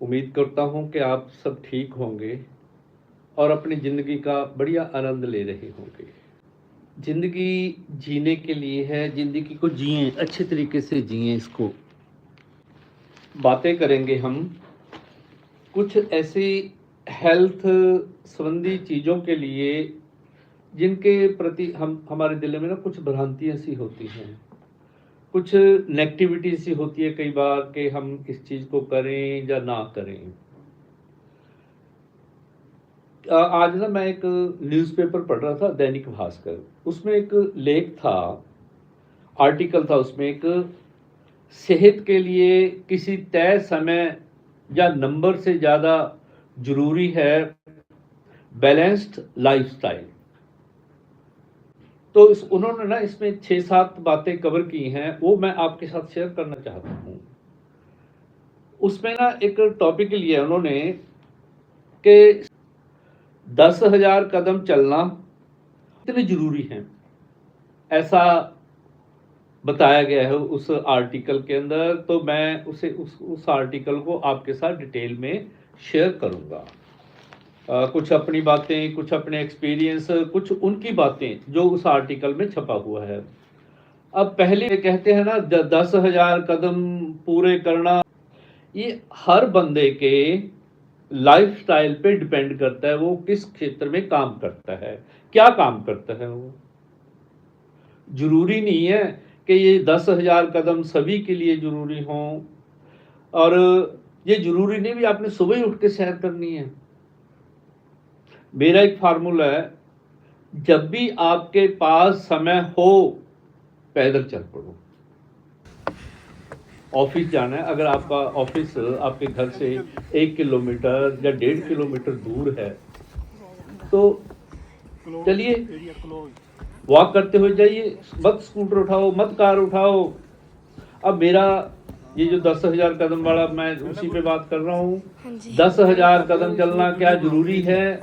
उम्मीद करता हूँ कि आप सब ठीक होंगे और अपनी ज़िंदगी का बढ़िया आनंद ले रहे होंगे। ज़िंदगी जीने के लिए है, ज़िंदगी को जिएँ, अच्छे तरीके से जिएँ इसको। बातें करेंगे हम कुछ ऐसी हेल्थ संबंधी चीज़ों के लिए जिनके प्रति हमारे दिल में ना कुछ भ्रांतियाँ सी होती हैं, कुछ नेगेटिविटी सी होती है कई बार कि हम इस चीज़ को करें या ना करें। आज ना मैं एक न्यूज़पेपर पढ़ रहा था, दैनिक भास्कर। उसमें एक लेख था, आर्टिकल था उसमें, एक सेहत के लिए किसी तय समय या नंबर से ज़्यादा ज़रूरी है बैलेंस्ड लाइफ़स्टाइल। तो उन्होंने ना इसमें 6-7 बातें कवर की हैं, वो मैं आपके साथ शेयर करना चाहता हूँ। उसमें ना एक टॉपिक लिया उन्होंने कि 10,000 कदम चलना कितने ज़रूरी हैं, ऐसा बताया गया है उस आर्टिकल के अंदर। तो मैं उस आर्टिकल को आपके साथ डिटेल में शेयर करूँगा। कुछ अपनी बातें, कुछ अपने एक्सपीरियंस, कुछ उनकी बातें जो उस आर्टिकल में छपा हुआ है। अब पहले कहते हैं ना 10,000 कदम पूरे करना, ये हर बंदे के लाइफस्टाइल पे डिपेंड करता है, वो किस क्षेत्र में काम करता है, क्या काम करता है। वो जरूरी नहीं है कि ये 10,000 कदम सभी के लिए जरूरी हों, और ये जरूरी नहीं भी आपने सुबह ही उठ के सैर करनी है। मेरा एक फार्मूला है, जब भी आपके पास समय हो पैदल चल पड़ो। ऑफिस जाना है, अगर आपका ऑफिस आपके घर से 1 किलोमीटर या 1.5 किलोमीटर दूर है तो चलिए, वॉक करते हुए जाइए, मत स्कूटर उठाओ, मत कार उठाओ। अब मेरा ये जो 10,000 कदम वाला, मैं उसी पे बात कर रहा हूँ। 10,000 कदम चलना क्या जरूरी है?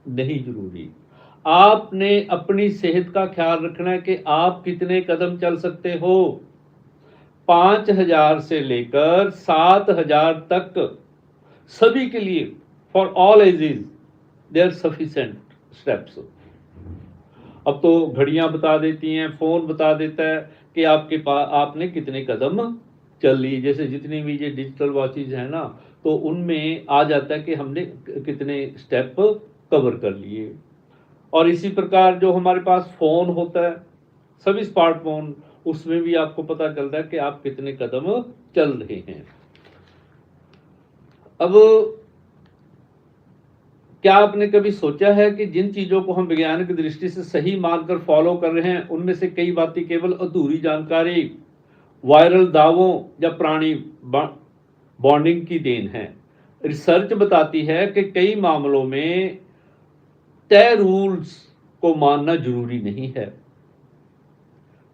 नहीं जरूरी। आपने अपनी सेहत का ख्याल रखना है कि आप कितने कदम चल सकते हो। 5,000 से लेकर 7,000 तक सभी के लिए, for all ages they are sufficient steps. अब तो घड़ियां बता देती हैं, फोन बता देता है कि आपके पास आपने कितने कदम चल लिए। जैसे जितनी भी ये डिजिटल वॉचेज है ना, तो उनमें आ जाता है कि हमने कितने स्टेप कवर कर लिए। और इसी प्रकार जो हमारे पास फोन होता है, सभी स्मार्टफोन, उसमें भी आपको पता चलता है कि आप कितने कदम चल रहे हैं। अब क्या आपने कभी सोचा है कि जिन चीजों को हम वैज्ञानिक दृष्टि से सही मानकर फॉलो कर रहे हैं, उनमें से कई बातें केवल अधूरी जानकारी, वायरल दावों या प्राणी बॉन्डिंग की देन है। रिसर्च बताती है कि कई मामलों में तय रूल्स को मानना जरूरी नहीं है,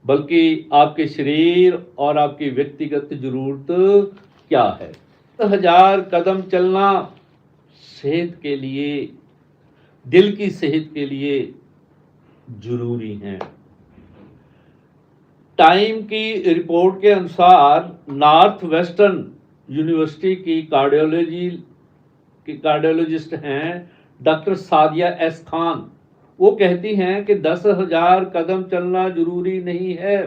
बल्कि आपके शरीर और आपकी व्यक्तिगत जरूरत क्या है। 10,000 कदम चलना सेहत के लिए, दिल की सेहत के लिए जरूरी है। टाइम की रिपोर्ट के अनुसार नॉर्थ वेस्टर्न यूनिवर्सिटी की कार्डियोलॉजिस्ट हैं डॉक्टर सादिया एस खान, वो कहती हैं कि 10,000 कदम चलना जरूरी नहीं है।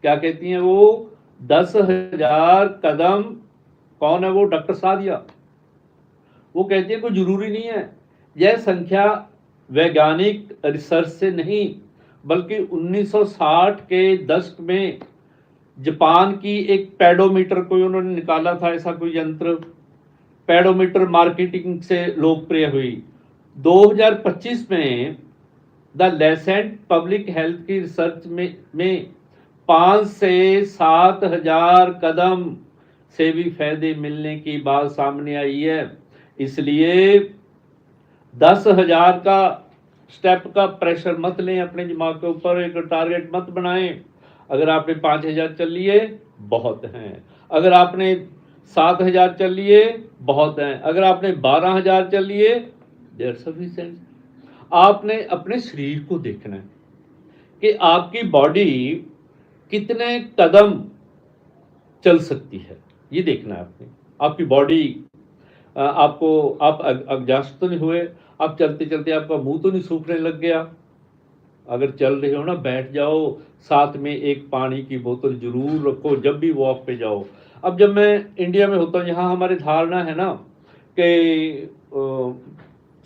क्या कहती हैं वो? 10,000 कदम, कौन है वो? डॉक्टर सादिया। वो कहती है कोई जरूरी नहीं है। यह संख्या वैज्ञानिक रिसर्च से नहीं, बल्कि 1960 के दशक में जापान की एक पेडोमीटर को उन्होंने निकाला था, ऐसा कोई यंत्र। पेडोमीटर मार्केटिंग से लोकप्रिय हुई। 2025 में द लेसेंट पब्लिक हेल्थ की रिसर्च में 5 से 7,000 कदम से भी फायदे मिलने की बात सामने आई है। इसलिए 10,000 का स्टेप का प्रेशर मत लें अपने दिमाग के ऊपर, एक टारगेट मत बनाएं। अगर आपने 5,000 चल लिए बहुत हैं, अगर आपने 7,000 चल लिए बहुत हैं, अगर आपने 12,000 चल लिए देयर सफिशिएंट। आपने अपने शरीर को देखना है कि आपकी बॉडी कितने कदम चल सकती है, ये देखना है आपने। आपकी बॉडी आपको आप एग्जॉस्ट तो नहीं हुए, आप चलते चलते आपका मुंह तो नहीं सूखने लग गया? अगर चल रहे हो ना, बैठ जाओ, साथ में एक पानी की बोतल जरूर रखो जब भी वॉक पे जाओ। अब जब मैं इंडिया में होता हूँ, यहाँ हमारी धारणा है ना कि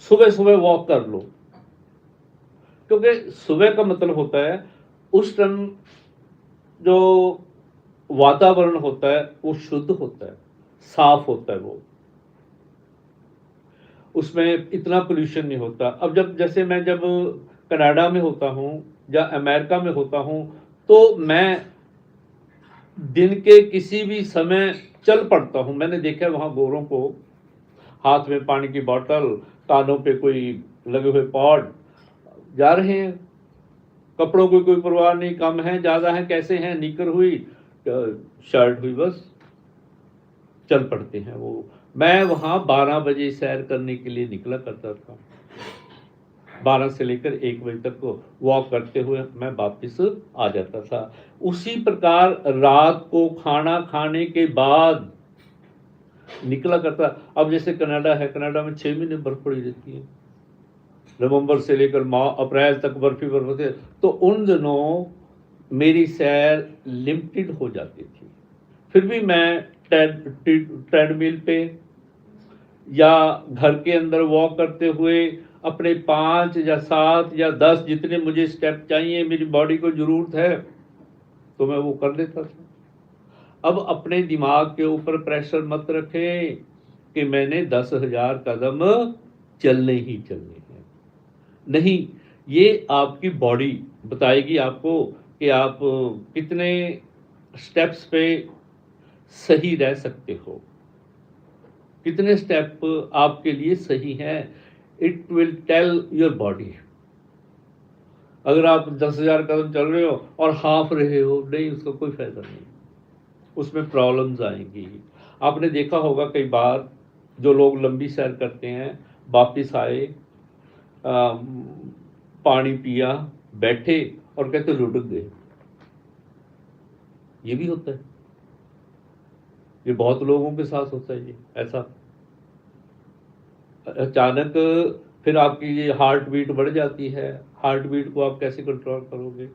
सुबह सुबह वॉक कर लो, क्योंकि सुबह का मतलब होता है उस टाइम जो वातावरण होता है वो शुद्ध होता है, साफ होता है, वो उसमें इतना पोल्यूशन नहीं होता। अब जैसे मैं जब कनाडा में होता हूँ या अमेरिका में होता हूँ, तो मैं दिन के किसी भी समय चल पड़ता हूँ। मैंने देखा वहाँ गोरों को हाथ में पानी की बोतल, कानों पे कोई लगे हुए पॉड, जा रहे हैं, कपड़ों की कोई परवाह नहीं, कम है ज़्यादा है, कैसे हैं, निकर हुई, शर्ट हुई, बस चल पड़ते हैं वो। मैं वहाँ 12 बजे सैर करने के लिए निकला करता था, 12 से लेकर 1 बजे तक को वॉक करते हुए मैं वापस आ जाता था। उसी प्रकार रात को खाना खाने के बाद निकला करता। अब जैसे कनाडा है, कनाडा में 6 महीने बर्फ पड़ी रहती है, नवंबर से लेकर अप्रैल तक बर्फ होती है, तो उन दिनों मेरी सैर लिमिटेड हो जाती थी। फिर भी मैं ट्रेडमिल पे या घर के अंदर वॉक करते हुए अपने 5 या 7 या 10 जितने मुझे स्टेप चाहिए, मेरी बॉडी को जरूरत है, तो मैं वो कर लेता था। अब अपने दिमाग के ऊपर प्रेशर मत रखें कि मैंने 10,000 कदम चलने ही चलने हैं। नहीं, ये आपकी बॉडी बताएगी आपको कि आप कितने स्टेप्स पे सही रह सकते हो, कितने स्टेप आपके लिए सही हैं। It will tell your body. अगर आप 10,000 कदम चल रहे हो और हाफ रहे हो, नहीं, उसका कोई फायदा नहीं, उसमें प्रॉब्लम्स आएंगी। आपने देखा होगा कई बार जो लोग लंबी सैर करते हैं, वापिस आए, पानी पिया, बैठे और कहते लुढ़क गए। ये भी होता है, ये बहुत लोगों के साथ होता है। ये ऐसा अचानक फिर आपकी ये हार्ट बीट बढ़ जाती है। हार्ट बीट को आप कैसे कंट्रोल करोगे?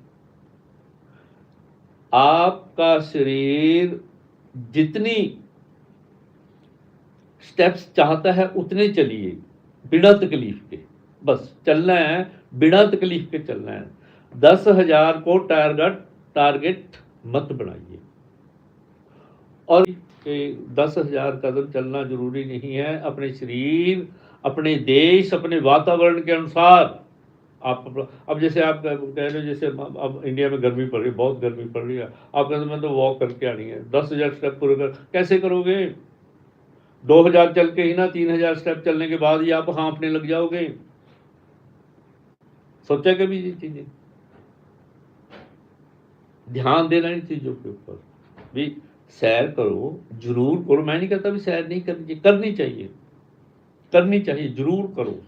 आपका शरीर जितनी स्टेप्स चाहता है उतने चलिए, बिना तकलीफ के। बस चलना है, बिना तकलीफ के चलना है। 10,000 को टारगेट मत बनाइए। और 10,000 कदम चलना जरूरी नहीं है। अपने शरीर, अपने देश, अपने वातावरण के अनुसार आप अब जैसे आप कह रहे हो, जैसे अब इंडिया में गर्मी पड़ रही है, बहुत गर्मी पड़ रही है, आप कहते मैं तो वॉक करके आनी है, 10,000 स्टेप पूरे कर, कैसे करोगे? 2,000 चल के ही ना, 3,000 स्टेप चलने के बाद ही आप हाँफने लग जाओगे। सोचा कभी ये चीजें? ध्यान देना इन चीजों के ऊपर भी। सैर करो, जरूर करो, मैं नहीं कहता भी सैर नहीं करनी चाहिए, करनी चाहिए, करनी चाहिए, जरूर करो।